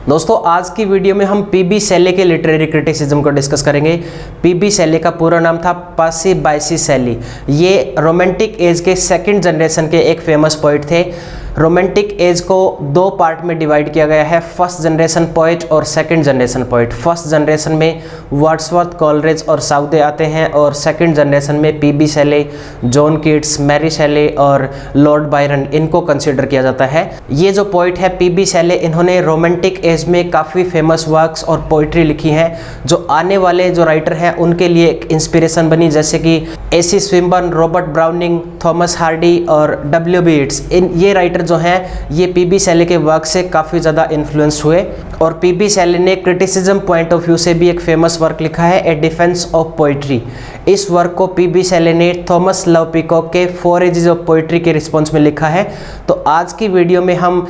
दोस्तों आज की वीडियो में हम पीबी शैले के लिटरेरी क्रिटिसिज्म को डिस्कस करेंगे। पीबी शैले का पूरा नाम था पर्सी बायसी शैली। ये रोमांटिक एज के सेकंड जनरेशन के एक फेमस पोइट थे। रोमांटिक एज को दो पार्ट में डिवाइड किया गया है, फर्स्ट जनरेशन पोइट और second generation poet. First generation में वर्ड्सवर्थ, कॉलरिज और साउदे आते हैं और सेकंड जनरेशन में PB Shelley, John Keats, Mary Shelley और लॉर्ड बायरन, इनको कंसिडर किया जाता है। ये जो पोइट है पीबी शैले, इन्होंने रोमांटिक एज में काफ़ी फेमस वर्क्स और पोइट्री लिखी हैं जो आने वाले जो राइटर हैं उनके लिए एक इंस्पिरेशन बनी, जैसे कि A C Swinburne, Robert Browning, Thomas Hardy और डब्ल्यू.बी. येट्स। ये राइटर जो हैं ये पीबी शैले के वर्क से काफ़ी ज़्यादा इन्फ्लुएंस हुए। और पीबी शैले ने क्रिटिसिज्म पॉइंट ऑफ व्यू से भी एक फेमस वर्क लिखा है, ए डिफेंस ऑफ पोइट्री। इस वर्क को पीबी शैले ने थॉमस लव पीकॉक के 4 एजेस ऑफ पोइट्री के रिस्पॉन्स में लिखा है। तो आज की वीडियो में हम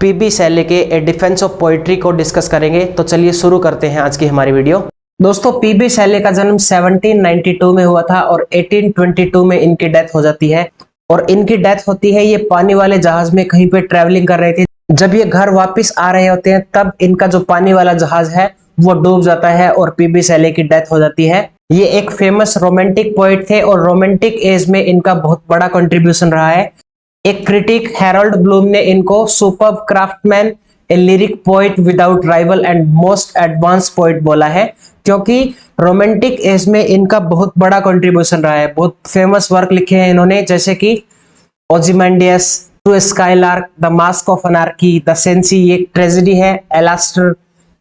पीबी शैले के ए डिफेंस ऑफ पोइट्री को डिस्कस करेंगे। तो चलिए शुरू करते हैं आज की हमारी वीडियो। दोस्तों पीबी शैले का जन्म 1792 में हुआ था और 1822 में इनकी डेथ हो जाती है। और इनकी डेथ होती है, ये पानी वाले जहाज में कहीं पे ट्रैवलिंग कर रहे थे। जब ये घर वापस आ रहे होते हैं तब इनका जो पानी वाला जहाज है वो डूब जाता है और पीबी शैले की डेथ हो जाती है। ये एक फेमस रोमांटिक पोइट थे और रोमांटिक एज में इनका बहुत बड़ा कंट्रीब्यूशन रहा है। एक क्रिटिक हैरोल्ड ब्लूम ने इनको superb craftsman, A lyric poet without rival and most advance poet बोला है, क्योंकि रोमांटिक एज में इनका बहुत बड़ा कंट्रीब्यूशन रहा है। बहुत फेमस वर्क लिखे हैं इन्होंने, जैसे कि Ozymandias, to skylark, the mask of anarchy, the Cenci, ये एक ट्रेजेडी है, एलास्टर,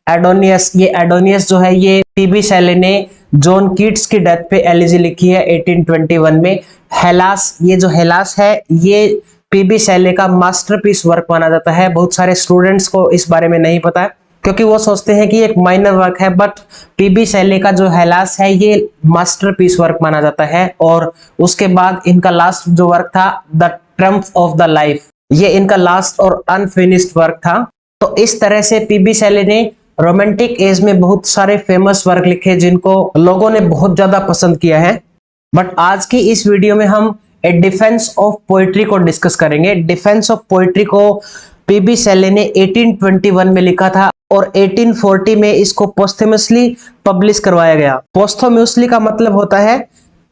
एडोनियस। ये एडोनियस जो है ये पीबी शैले ने जॉन कीट्स की डेथ पे एलिजी लिखी है 1821 में। हेलास, ये जो हेलास है ये पीबी शैले का मास्टरपीस वर्क माना जाता है। बहुत सारे स्टूडेंट्स को इस बारे में नहीं पता है क्योंकि वो सोचते हैं कि एक माइनर वर्क है, बट पीबी शैले का जो हेलास है ये मास्टरपीस वर्क माना जाता है। और उसके बाद इनका लास्ट जो वर्क था, the triumph of the life, ये इनका लास्ट और अनफिनिश्ड वर्क था। तो इस तरह से पीबी शैले ने रोमांटिक एज में बहुत सारे फेमस वर्क लिखे जिनको लोगों ने बहुत ज्यादा पसंद किया है। बट आज की इस वीडियो में हम ए डिफेंस ऑफ पोइट्री को डिस्कस करेंगे। डिफेंस ऑफ पोइट्री को पीबी शैले ने 1821 में लिखा था और 1840 में इसको पोस्टमसली पब्लिश करवाया गया। पोस्टमसली का मतलब होता है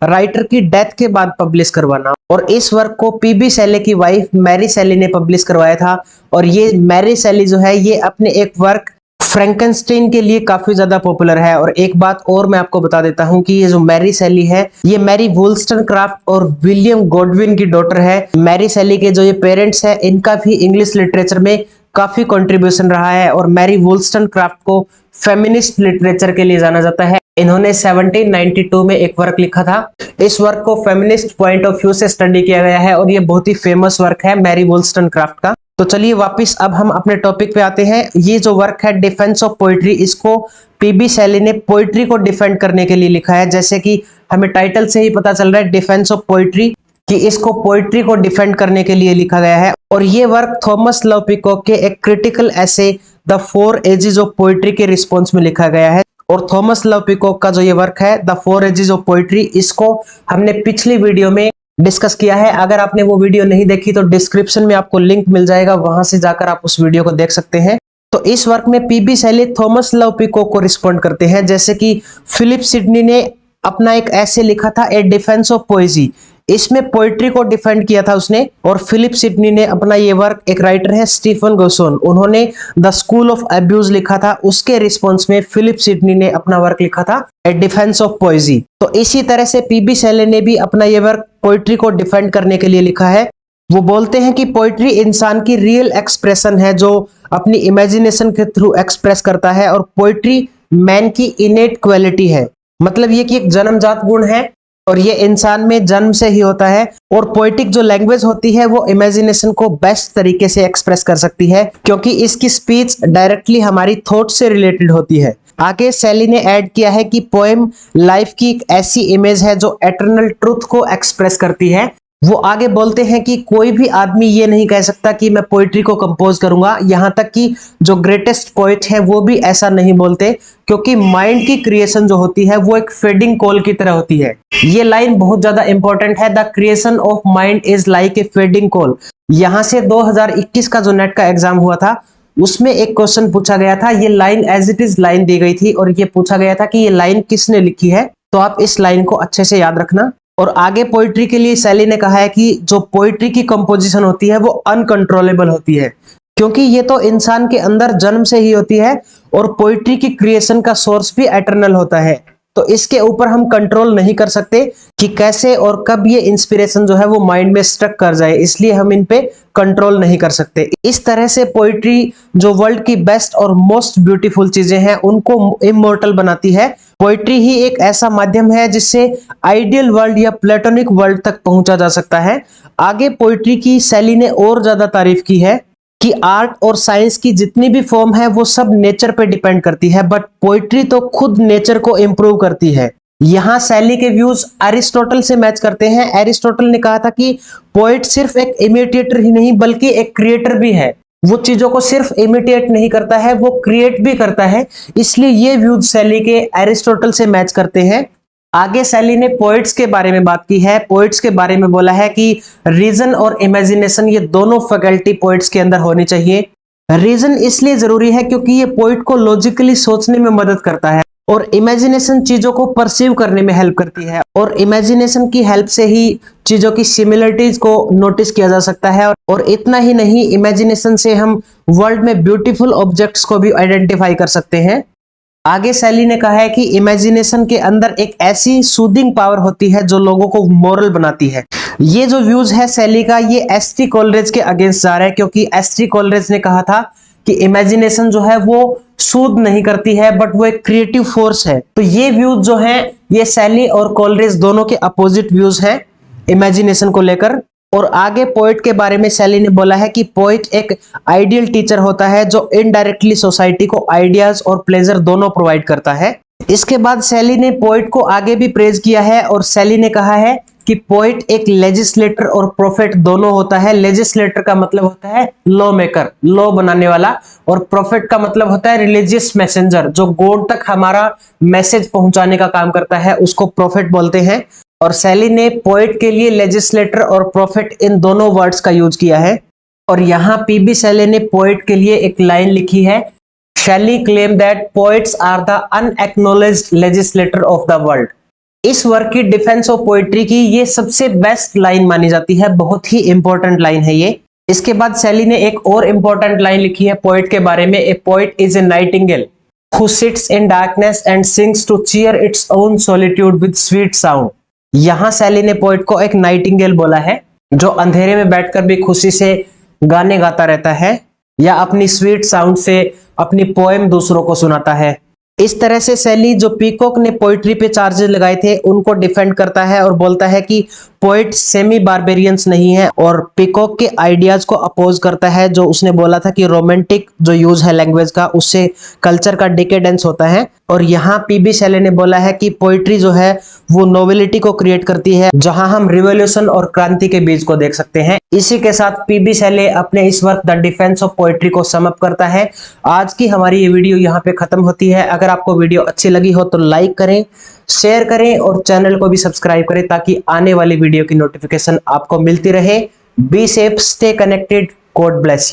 राइटर की डेथ के बाद पब्लिश करवाना। और इस वर्क को पीबी शैले की वाइफ मैरी शैले ने पब्लिश करवाया था। और ये मैरी शैले जो है ये अपने एक वर्क फ्रैंकेनस्टाइन के लिए काफी ज्यादा पॉपुलर है। और एक बात और मैं आपको बता देता हूं कि ये जो मैरी शैली है ये मैरी वुलस्टनक्राफ्ट और विलियम गॉडविन की डॉटर है। मैरी शैली के जो ये पेरेंट्स है इनका भी इंग्लिश लिटरेचर में काफी कंट्रीब्यूशन रहा है। और मैरी वुलस्टनक्राफ्ट को फेमिनिस्ट लिटरेचर के लिए जाना जाता है। इन्होंने 1792 में एक वर्क लिखा था। इस वर्क को फेमिनिस्ट पॉइंट ऑफ व्यू से स्टडी किया गया है और ये बहुत ही फेमस वर्क है मैरी वुलस्टनक्राफ्ट का। तो चलिए वापस अब हम अपने टॉपिक पे आते हैं। ये जो वर्क है डिफेंस ऑफ पोइट्री, इसको पीबी शैले ने पोइट्री को डिफेंड करने के लिए लिखा है। जैसे कि हमें टाइटल से ही पता चल रहा है डिफेंस ऑफ पोइट्री, कि इसको पोइट्री को डिफेंड करने के लिए लिखा गया है। और ये वर्क थॉमस लव पीकॉक के एक क्रिटिकल ऐसे द 4 एजेस ऑफ पोइट्री के रिस्पॉन्स में लिखा गया है। और थॉमस लव पीकॉक का जो ये वर्क है द 4 एजेस ऑफ पोइट्री, इसको हमने पिछली वीडियो में डिस्कस किया है। अगर आपने वो वीडियो नहीं देखी तो डिस्क्रिप्शन में आपको लिंक मिल जाएगा, वहां से जाकर आप उस वीडियो को देख सकते हैं। तो इस वर्क में PB Shelley Thomas love peacock को रिस्पॉन्ड करते हैं। जैसे कि फिलिप सिडनी ने अपना एक ऐसे लिखा था, ए डिफेंस ऑफ पोएजी, इसमें पोइट्री को डिफेंड किया था उसने। और फिलिप सिडनी ने अपना ये वर्क, एक राइटर है स्टीफन गोसोन, उन्होंने द स्कूल ऑफ अब्यूज लिखा था। उसके रिस्पॉन्स में फिलिप सिडनी ने अपना वर्क लिखा था, ए डिफेंस ऑफ पोएजी। तो इसी तरह से पीबी शैले ने भी अपना ये वर्क पोइट्री को डिफेंड करने के लिए लिखा है। वो बोलते हैं कि पोइट्री इंसान की रियल एक्सप्रेशन है जो अपनी इमेजिनेशन के थ्रू एक्सप्रेस करता है। और पोइट्री मैन की इनेट क्वालिटी है, मतलब ये कि एक जन्मजात गुण है और ये इंसान में जन्म से ही होता है। और पोएटिक जो लैंग्वेज होती है वो इमेजिनेशन को बेस्ट तरीके से एक्सप्रेस कर सकती है, क्योंकि इसकी स्पीच डायरेक्टली हमारी थॉट से रिलेटेड होती है। आगे शैली ने ऐड किया है कि पोएम लाइफ की एक ऐसी इमेज है जो एटर्नल ट्रुथ को एक्सप्रेस करती है। वो आगे बोलते हैं कि कोई भी आदमी ये नहीं कह सकता कि मैं पोइट्री को कंपोज करूंगा, यहाँ तक कि जो ग्रेटेस्ट पोइट है वो भी ऐसा नहीं बोलते, क्योंकि माइंड की क्रिएशन जो होती है वो एक फेडिंग कोल की तरह होती है। ये लाइन बहुत ज्यादा इंपॉर्टेंट है, the creation of mind is like a fading coal. यहाँ से 2021 का जो नेट का एग्जाम हुआ था उसमें एक क्वेश्चन पूछा गया था, ये line as it is line दी गई थी और ये पूछा गया था कि ये लाइन किसने लिखी है। तो आप इस लाइन को अच्छे से याद रखना। और आगे पोइट्री के लिए शैली ने कहा है कि जो पोइट्री की कंपोजिशन होती है वो अनकंट्रोलेबल होती है, क्योंकि ये तो इंसान के अंदर जन्म से ही होती है और पोइट्री की क्रिएशन का सोर्स भी एटर्नल होता है। तो इसके ऊपर हम कंट्रोल नहीं कर सकते कि कैसे और कब ये इंस्पिरेशन जो है वो माइंड में स्ट्रक कर जाए, इसलिए हम इन पे कंट्रोल नहीं कर सकते। इस तरह से पोइट्री जो वर्ल्ड की बेस्ट और मोस्ट ब्यूटीफुल चीजें हैं उनको इमॉर्टल बनाती है। पोइट्री ही एक ऐसा माध्यम है जिससे आइडियल वर्ल्ड या प्लेटोनिक वर्ल्ड तक पहुंचा जा सकता है। आगे पोइट्री की शैली ने और ज्यादा तारीफ की है कि आर्ट और साइंस की जितनी भी फॉर्म है वो सब नेचर पे डिपेंड करती है, बट पोइट्री तो खुद नेचर को इंप्रूव करती है। यहाँ शैली के व्यूज एरिस्टोटल से मैच करते हैं। एरिस्टोटल ने कहा था कि पोइट सिर्फ एक इमिटेटर ही नहीं बल्कि एक क्रिएटर भी है। वो चीजों को सिर्फ इमिटेट नहीं करता है, वो क्रिएट भी करता है। इसलिए ये व्यूज शैली के एरिस्टोटल से मैच करते हैं। आगे शैली ने पोइट्स के बारे में बात की है। पोइट्स के बारे में बोला है कि रीजन और इमेजिनेशन ये दोनों फैकल्टी पोइट्स के अंदर होनी चाहिए। रीजन इसलिए जरूरी है क्योंकि ये पोइट को लॉजिकली सोचने में मदद करता है और इमेजिनेशन चीजों को परसीव करने में हेल्प करती है, और इमेजिनेशन की हेल्प से ही चीजों की सिमिलरिटीज को नोटिस किया जा सकता है। और इतना ही नहीं, इमेजिनेशन से हम वर्ल्ड में ब्यूटीफुल ऑब्जेक्ट्स को भी आइडेंटिफाई कर सकते हैं। आगे शैली ने कहा है कि इमेजिनेशन के अंदर एक ऐसी सूदिंग पावर होती है जो लोगों को मोरल बनाती है। ये जो व्यूज है शैली का, ये एस.टी. कोलरिज के अगेंस्ट जा रहा है, क्योंकि एस.टी. कोलरिज ने कहा था कि इमेजिनेशन जो है वो सूद नहीं करती है बट वो एक क्रिएटिव फोर्स है। तो ये व्यूज जो हैं ये शैली और कोलरिज दोनों के अपोजिट व्यूज हैं इमेजिनेशन को लेकर। और आगे पोइट के बारे में शैली ने बोला है कि पोइट एक आइडियल टीचर होता है जो इनडायरेक्टली सोसाइटी को आइडियाज और प्लेजर दोनों प्रोवाइड करता है। इसके बाद शैली ने पोइट को आगे भी प्रेज किया है और शैली ने कहा है कि पोइट एक लेजिस्लेटर और प्रोफेट दोनों होता है। लेजिस्लेटर का मतलब होता है लॉ मेकर, लॉ बनाने वाला, और प्रोफेट का मतलब होता है रिलीजियस मैसेंजर, जो गॉड तक हमारा मैसेज पहुंचाने का काम करता है, उसको प्रोफेट बोलते हैं। और शैली ने पोइट के लिए लेजिस्लेटर और प्रोफेट इन दोनों वर्ड्स का यूज किया है। और यहाँ पीबी शैली ने पोइट के लिए एक लाइन लिखी है, Shelley claim that poets are the unacknowledged legislator of the world. इस वर्क की डिफेंस ऑफ पोइट्री की ये सबसे बेस्ट लाइन मानी जाती है, बहुत ही इंपॉर्टेंट लाइन है ये। इसके बाद शैली ने एक और इंपॉर्टेंट लाइन लिखी है पोइट के बारे में, a poet is a Nightingale who sits in darkness and sings to cheer its own solitude with sweet sound। यहाँ शैली ने पोइट को एक नाइटिंगेल बोला है जो अंधेरे में बैठकर भी खुशी से गाने गाता रहता है या अपनी स्वीट साउंड से अपनी पोएम दूसरों को सुनाता है। इस तरह से शैली जो पीकॉक ने पोइट्री पे चार्जेस लगाए थे उनको डिफेंड करता है और बोलता है कि पोइट सेमी बारबेरियंस नहीं है, और पीकॉक के आइडियाज को अपोज करता है जो उसने बोला था कि रोमांटिक जो यूज है लैंग्वेज का उससे कल्चर का डिकेडेंस होता है। और यहाँ पीबी शैली ने बोला है कि पोइट्री जो है वो नोवेलिटी को क्रिएट करती है जहां हम रिवॉल्यूशन और क्रांति के बीज को देख सकते हैं। इसी के साथ पीबी शैली अपने इस work the defence of poetry को सम अप करता है। आज की हमारी ये वीडियो यहाँ पे खत्म होती है। अगर आपको वीडियो अच्छी लगी हो तो लाइक करें, शेयर करें और चैनल को भी सब्सक्राइब करें ताकि आने वाली वीडियो की नोटिफिकेशन आपको मिलती रहे। Be safe, stay connected, God bless you.